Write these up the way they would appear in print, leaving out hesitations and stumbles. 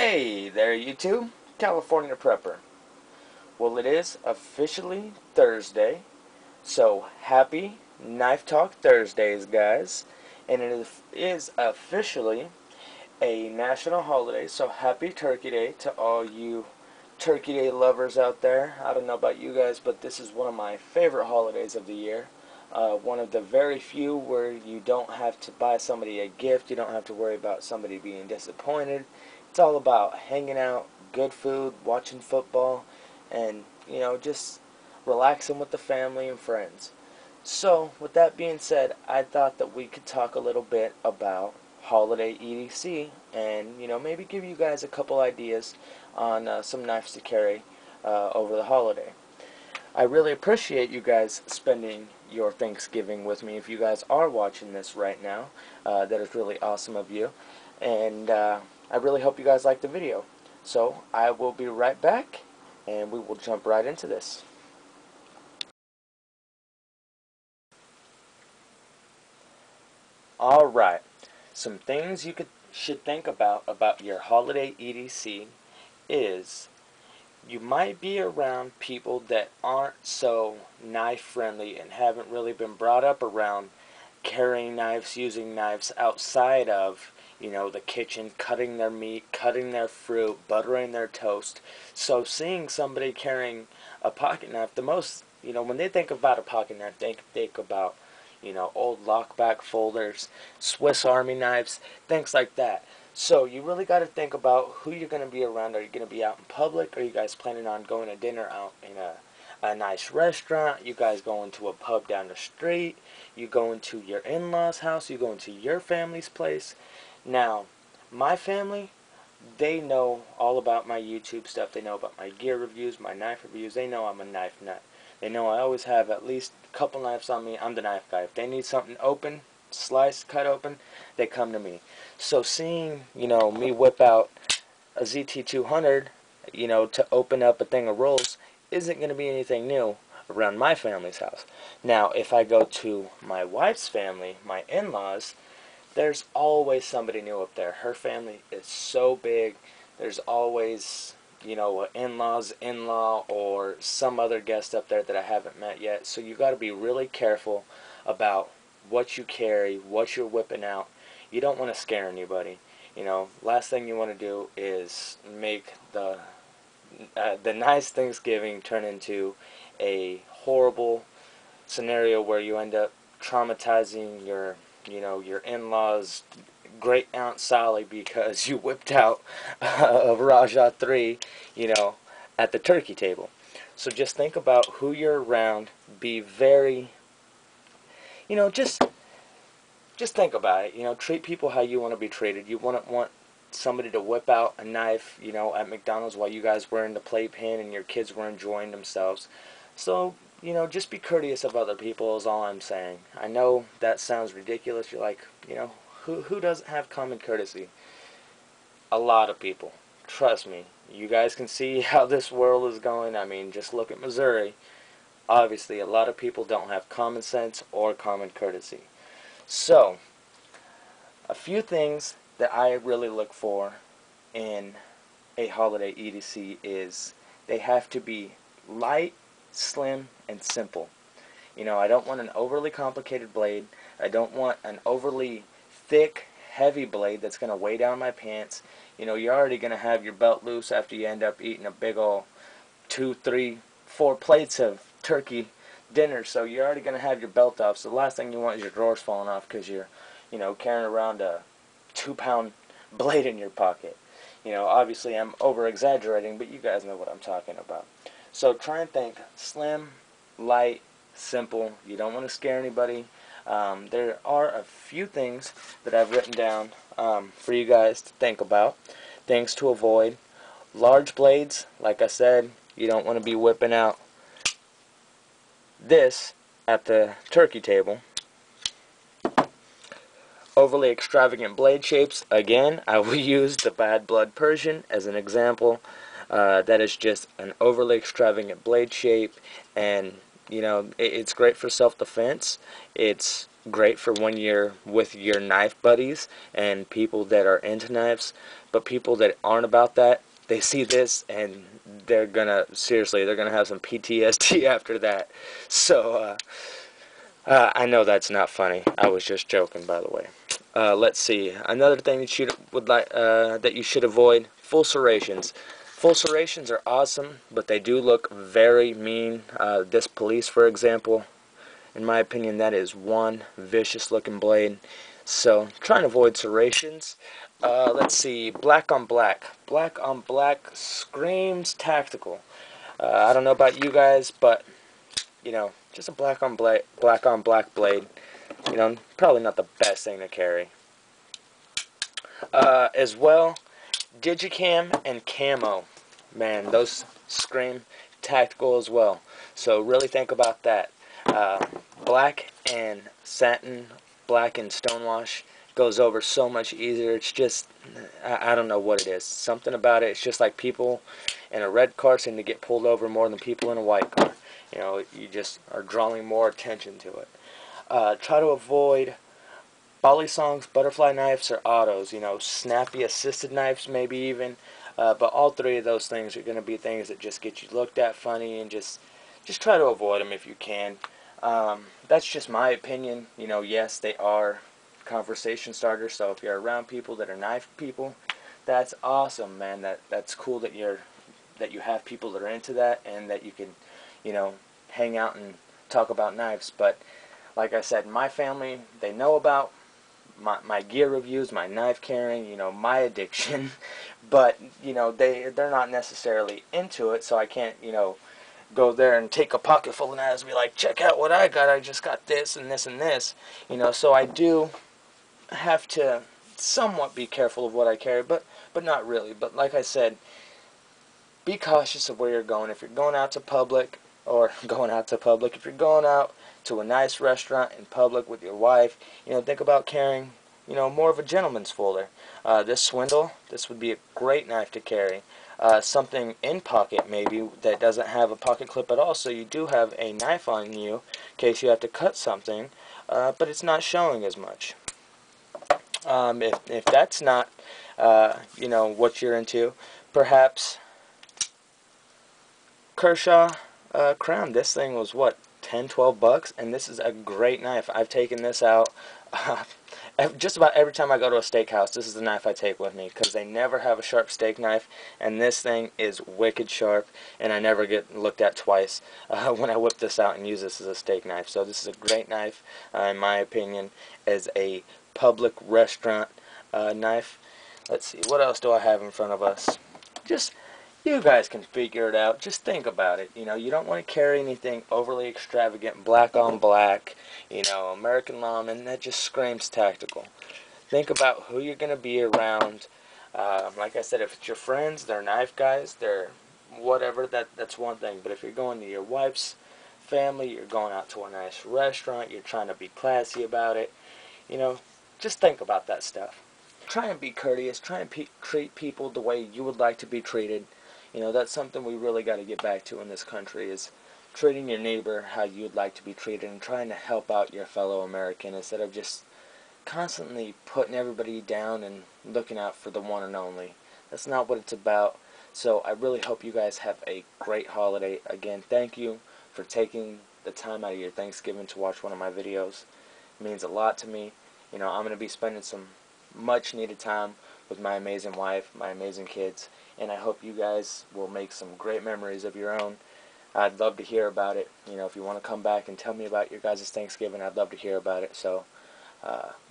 Hey there, YouTube, California Prepper. Well, it is officially Thursday, so happy Knife Talk Thursdays, guys. And it is officially a national holiday, so happy Turkey Day to all you Turkey Day lovers out there. I don't know about you guys, but this is one of my favorite holidays of the year. One of the very few where you don't have to buy somebody a gift, you don't have to worry about somebody being disappointed. It's all about hanging out, good food, watching football, and, just relaxing with the family and friends. So, with that being said, I thought that we could talk a little bit about holiday EDC and, maybe give you guys a couple ideas on some knives to carry over the holiday. I really appreciate you guys spending your Thanksgiving with me. If you guys are watching this right now, that is really awesome of you. And I really hope you guys like the video. So I will be right back, and we will jump right into this. Alright, some things you should think about your holiday EDC is you might be around people that aren't so knife friendly and haven't really been brought up around carrying knives, using knives outside of, the kitchen, cutting their meat, cutting their fruit, buttering their toast. So seeing somebody carrying a pocket knife, when they think about a pocket knife, they think about, old lockback folders, Swiss Army knives, things like that. So you really got to think about who you're going to be around. Are you going to be out in public? Are you guys planning on going to dinner out in a nice restaurant? You guys going to a pub down the street? You going to your in-laws' house? You going to your family's place? Now, my family, they know all about my YouTube stuff. They know about my gear reviews, my knife reviews. They know I'm a knife nut. They know I always have at least a couple knives on me. I'm the knife guy. If they need something open, sliced, cut open, they come to me. So seeing, me whip out a ZT200, to open up a thing of rolls isn't going to be anything new around my family's house. Now, if I go to my wife's family, my in-laws, there's always somebody new up there. Her family is so big. There's always, an in-law's in-law or some other guest up there that I haven't met yet. So you got to be really careful about what you carry, what you're whipping out. You don't want to scare anybody. Last thing you want to do is make the nice Thanksgiving turn into a horrible scenario where you end up traumatizing your in-laws, great Aunt Sally, because you whipped out a Raja 3, at the turkey table. So just think about who you're around. Be very, just think about it. Treat people how you want to be treated. You wouldn't want somebody to whip out a knife, at McDonald's while you guys were in the playpen and your kids were enjoying themselves. So, just be courteous of other people is all I'm saying. I know that sounds ridiculous. You're like, who doesn't have common courtesy? A lot of people. Trust me. You guys can see how this world is going. I mean, just look at Missouri. Obviously, a lot of people don't have common sense or common courtesy. So, a few things that I really look for in a holiday EDC is they have to be light, slim, and simple. I don't want an overly complicated blade. I don't want an overly thick, heavy blade that's going to weigh down my pants. You're already going to have your belt loose after you end up eating a big ol' 2, 3, 4 plates of turkey dinner, so you're already going to have your belt off. So the last thing you want is your drawers falling off because you're, carrying around a 2-pound blade in your pocket. Obviously I'm over-exaggerating, but you guys know what I'm talking about. So try and think slim, light, simple. You don't want to scare anybody. There are a few things that I've written down for you guys to think about. Things to avoid. Large blades, like I said, you don't want to be whipping out this at the turkey table. Overly extravagant blade shapes, again, I will use the Bad Blood Persian as an example. That is just an overly extravagant blade shape, and it's great for self-defense. It's great for when you're with your knife buddies and people that are into knives, but people that aren't about that, they see this and they're gonna have some PTSD after that. So I know that's not funny. I was just joking, by the way. Let's see. Another thing that you should avoid: full serrations. Full serrations are awesome, but they do look very mean. This police, for example, in my opinion, that is one vicious looking blade. So try and avoid serrations. Let's see. Black on black. Black on black screams tactical. I don't know about you guys, but just a black on black blade. Probably not the best thing to carry. As well, Digicam and Camo. Man, those scream tactical as well. So really think about that. Uh, Black and satin, black and stonewash goes over so much easier. It's just, I don't know what it is. Something about it. It's just like people in a red car seem to get pulled over more than people in a white car. You just are drawing more attention to it. Try to avoid Balisongs, butterfly knives, or autos. Snappy assisted knives maybe even. But all three of those things are going to be things that just get you looked at funny, and just try to avoid them if you can. That's just my opinion. Yes, they are conversation starters. So if you're around people that are knife people, that's awesome, man. That's cool that you have people that are into that, and that you can, hang out and talk about knives. But like I said, my family, they know about my gear reviews, my knife carrying, my addiction, but they're not necessarily into it, so I can't go there and take a pocket full of knives and be like, check out what I got. I just got this and this and this. So I do have to somewhat be careful of what I carry, but not really. But like I said, be cautious of where you're going. If you're going out to public, if you're going out to a nice restaurant in public with your wife, think about carrying, more of a gentleman's folder. This swindle, this would be a great knife to carry. Something in pocket maybe that doesn't have a pocket clip at all, so you do have a knife on you in case you have to cut something, but it's not showing as much. If that's not, what you're into, perhaps Kershaw Crown. This thing was what, 10, 12 bucks, and this is a great knife. I've taken this out just about every time I go to a steakhouse. This is the knife I take with me because they never have a sharp steak knife, and this thing is wicked sharp, and I never get looked at twice when I whip this out and use this as a steak knife. So this is a great knife, in my opinion, as a public restaurant knife. Let's see, what else do I have in front of us? Just, you guys can figure it out. Just think about it. You don't want to carry anything overly extravagant, black on black, American lawman. That just screams tactical. Think about who you're going to be around. Like I said, if it's your friends, they're knife guys, they're whatever, that's one thing. But if you're going to your wife's family, you're going out to a nice restaurant, you're trying to be classy about it, just think about that stuff. Try and be courteous. Try and treat people the way you would like to be treated. That's something we really got to get back to in this country, is treating your neighbor how you'd like to be treated and trying to help out your fellow American instead of just constantly putting everybody down and looking out for the one and only. That's not what it's about. So I really hope you guys have a great holiday. Again, thank you for taking the time out of your Thanksgiving to watch one of my videos. It means a lot to me. I'm going to be spending some much needed time with my amazing wife, my amazing kids, and I hope you guys will make some great memories of your own. I'd love to hear about it. If you want to come back and tell me about your guys' Thanksgiving, I'd love to hear about it. So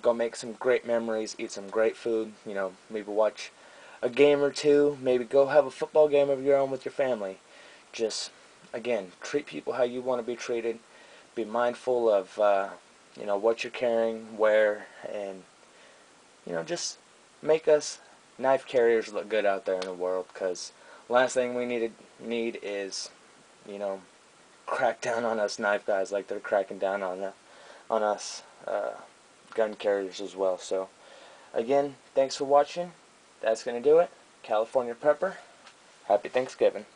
go make some great memories, eat some great food, maybe watch a game or two, maybe go have a football game of your own with your family. Just, again, treat people how you want to be treated. Be mindful of, what you're carrying, where, and, just make us knife carriers look good out there in the world, because last thing we need is, crack down on us knife guys like they're cracking down on us gun carriers as well. So again, thanks for watching. That's going to do it. California Prepper, happy Thanksgiving.